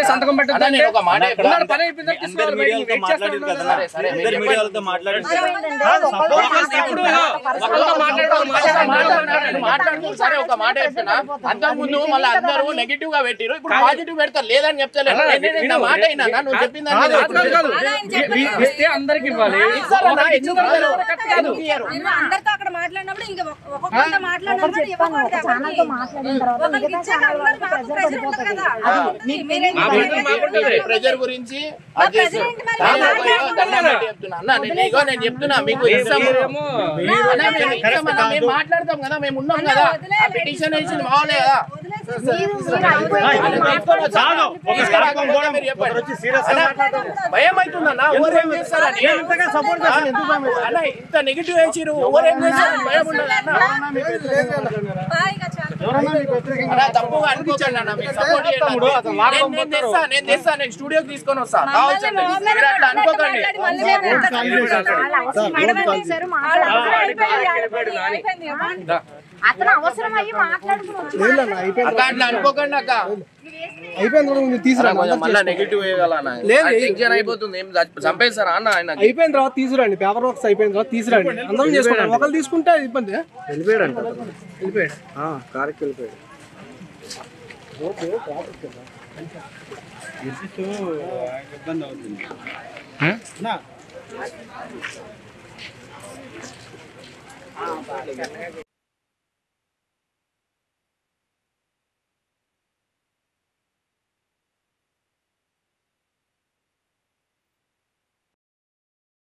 సంతకం పెట్టాలి ఒక మాట సరే ఒక మాట చెప్తున్నా అంతకు ముందు మళ్ళీ అందరూ నెగిటివ్ గా పెట్టిరు ఇప్పుడు పాజిటివ్ పెడతారు లేదని చెప్తలేదు మాట అయినా నువ్వు చెప్పింది అందరికి ఇవ్వాలి ప్రెజర్ గురించి నేను చెప్తున్నా మీకు మాట్లాడతాం కదా మేము ఉన్నాం కదా పిటిషన్ వేసింది మావలే కదా భయం అవుతుందన్నా ఓవరేం చేస్తారని ఇంత నెగిటివ్ వేసిరు ఓవరేం చేస్తారు భయం ఉండదు అన్న తప్పుగా అనుకోకండి అన్న మీకు సపోర్ట్ నేను తెస్తా నేను స్టూడియోకి తీసుకొని వస్తా కావాల్సింది మీరు అట్లా అనుకోకండి అట్లా అనుకోకండి అక్క అయిపోయింది మళ్ళీ నెగిటివ్ టెన్షన్ అయిపోతుంది ఏం చంపేస్తారా అన్న ఆయన అయిపోయిన తర్వాత తీసుకురండి పేపర్ వర్క్స్ అయిపోయిన తర్వాత తీసుకురండి అందరం చేసుకోండి ఒకళ్ళు తీసుకుంటే ఇబ్బంది వెళ్ళిపోయాడు కార్కి వెళ్ళిపోయాడు ఇబ్బంది అవుతుంది